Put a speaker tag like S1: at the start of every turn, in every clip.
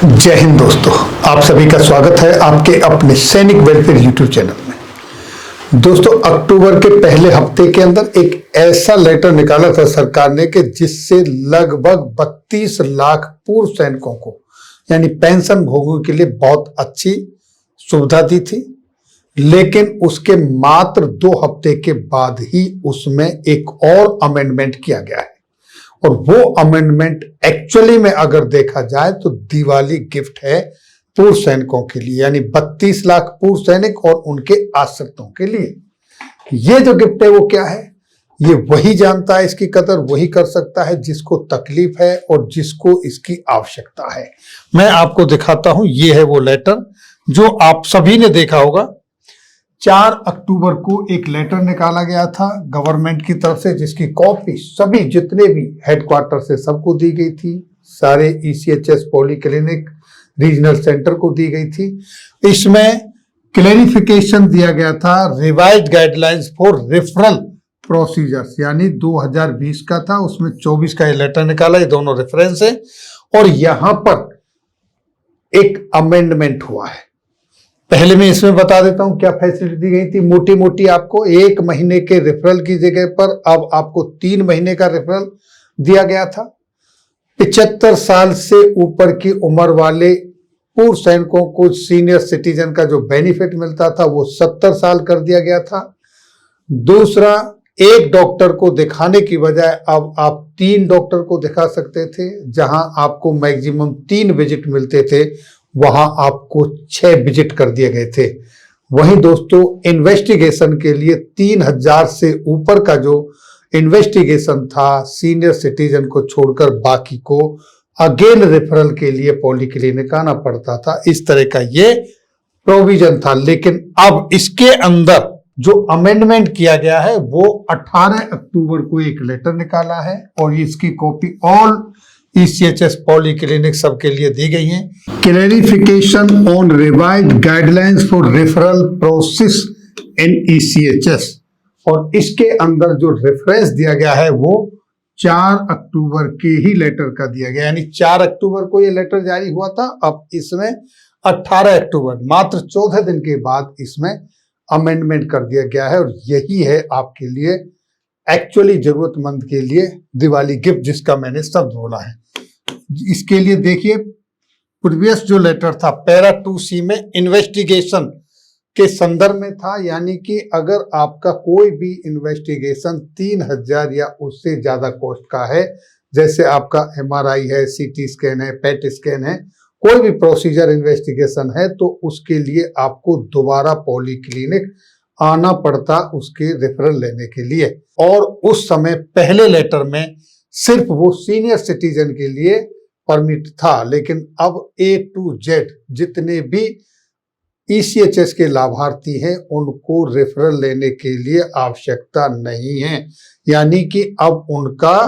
S1: जय हिंद दोस्तों, आप सभी का स्वागत है आपके अपने सैनिक वेलफेयर यूट्यूब चैनल में। दोस्तों, अक्टूबर के पहले हफ्ते के अंदर एक ऐसा लेटर निकाला था सरकार ने कि जिससे लगभग 32 लाख पूर्व सैनिकों को यानी पेंशन भोगियों के लिए बहुत अच्छी सुविधा दी थी। लेकिन उसके मात्र 2 हफ्ते के बाद ही उसमें एक और अमेंडमेंट किया गया है और वो अमेंडमेंट एक्चुअली में अगर देखा जाए तो दिवाली गिफ्ट है पूर्व सैनिकों के लिए, यानी 32 लाख पूर्व सैनिक और उनके आश्रितों के लिए। ये जो गिफ्ट है वो क्या है, ये वही जानता है, इसकी कदर वही कर सकता है जिसको तकलीफ है और जिसको इसकी आवश्यकता है। मैं आपको दिखाता हूं, ये है वो लेटर जो आप सभी ने देखा होगा। 4 अक्टूबर को एक लेटर निकाला गया था गवर्नमेंट की तरफ से, जिसकी कॉपी सभी जितने भी हेडक्वार्टर से सबको दी गई थी, सारे ECHS पॉलीक्लिनिक रीजनल सेंटर को दी गई थी। इसमें क्लैरिफिकेशन दिया गया था revised guidelines for referral procedures, यानी 2020 का था, उसमें 24 का ये लेटर निकाला। ये दोनों रेफरेंस है और यहां पर एक अमेंडमेंट हुआ है। पहले मैं इसमें बता देता हूं क्या फैसिलिटी दी गई थी। मोटी मोटी आपको 1 महीने के रेफरल की जगह पर अब आपको 3 महीने का रेफरल दिया गया था। 75 साल से ऊपर की उम्र वाले पूर्व सैनिकों को सीनियर सिटीजन का जो बेनिफिट मिलता था वो 70 साल कर दिया गया था। दूसरा, एक डॉक्टर को दिखाने की बजाय अब आप 3 डॉक्टर को दिखा सकते थे। जहां आपको मैक्सिमम 3 विजिट मिलते थे वहां आपको 6 विजिट कर दिए गए थे। वहीं दोस्तों, इन्वेस्टिगेशन के लिए 3000 से ऊपर का जो इन्वेस्टिगेशन था सीनियर सिटीजन को छोड़कर बाकी को अगेन रेफरल के लिए पॉलीक्लिनिक आना पड़ता था। इस तरह का ये प्रोविजन था। लेकिन अब इसके अंदर जो अमेंडमेंट किया गया है वो 18 अक्टूबर को एक लेटर निकाला है और इसकी कॉपी ऑल ECHS पॉलीक्लिनिक सबके लिए दी गई है। Clarification on revised guidelines for referral process in ECHS, और इसके अंदर जो रेफरेंस दिया गया है वो 4 अक्टूबर के ही लेटर का दिया गया, यानी 4 अक्टूबर को ये लेटर जारी हुआ था। अब इसमें 18 अक्टूबर मात्र 14 दिन के बाद इसमें अमेंडमेंट कर दिया गया है और यही है आपके लिए एक्चुअली जरूरतमंद के लिए दिवाली गिफ्ट, जिसका मैंने शब्द बोला है। इसके लिए देखिए, प्रीवियस जो लेटर था पैरा 2C में इन्वेस्टिगेशन के संदर्भ में था, यानी कि अगर आपका कोई भी इन्वेस्टिगेशन 3000 या उससे ज्यादा कॉस्ट का है, जैसे आपका MRI है, CT स्कैन है, PET स्कैन है, कोई भी प्रोसीजर इन्वेस्टिगेशन है, तो उसके लिए आपको दोबारा पॉलीक्लिनिक आना पड़ता उसके रेफरल लेने के लिए। और उस समय पहले लेटर में सिर्फ वो सीनियर सिटीजन के लिए परमिट था, लेकिन अब A to Z जितने भी ECHS के लाभार्थी हैं उनको रेफरल लेने के लिए आवश्यकता नहीं है। यानी कि अब उनका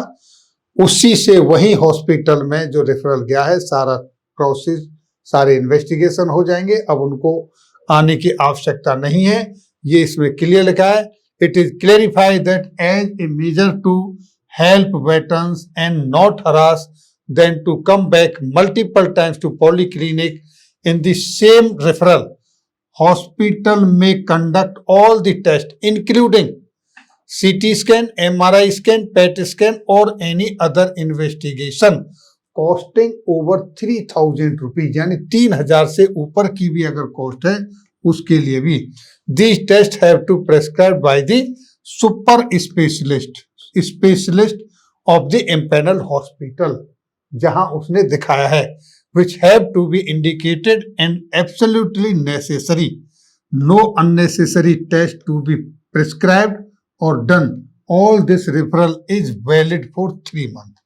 S1: उसी से वही हॉस्पिटल में जो रेफरल गया है सारा प्रोसेस, सारे इन्वेस्टिगेशन हो जाएंगे। अब उनको आने की आवश्यकता नहीं है। ये इसमें क्लियर लिखा है, it is clarified that as a measure to help veterans and not harass them to come back multiple times to polyclinic in the same referral, hospital में conduct all the test including CT scan, MRI scan, PET scan और any other investigation costing over 3000 rupees, यानी 3000 से ऊपर की भी अगर cost है उसके लिए भी। These tests have to prescribed by the super specialist of the empaneled hospital, जहां उसने दिखाया है, which have to be indicated and absolutely necessary, no unnecessary test to be prescribed or done. All this referral is valid for 3 months.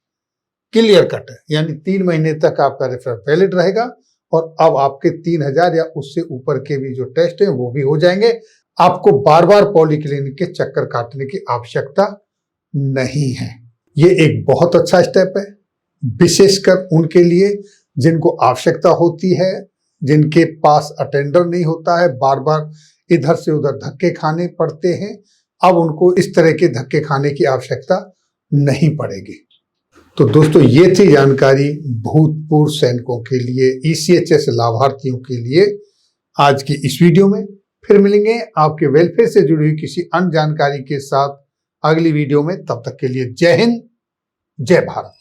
S1: Clear cut है, यानी 3 महीने तक आपका referral valid रहेगा और अब आपके 3000 या उससे ऊपर के भी जो टेस्ट हैं वो भी हो जाएंगे। आपको बार बार पॉलीक्लिनिक के चक्कर काटने की आवश्यकता नहीं है। ये एक बहुत अच्छा स्टेप है, विशेषकर उनके लिए जिनको आवश्यकता होती है, जिनके पास अटेंडर नहीं होता है, बार बार इधर से उधर धक्के खाने पड़ते हैं। अब उनको इस तरह के धक्के खाने की आवश्यकता नहीं पड़ेगी। तो दोस्तों ये थी जानकारी भूतपूर्व सैनिकों के लिए, ईसीएचएस लाभार्थियों के लिए आज की इस वीडियो में। फिर मिलेंगे आपके वेलफेयर से जुड़ी हुई किसी अन्य जानकारी के साथ अगली वीडियो में। तब तक के लिए जय हिंद, जय भारत।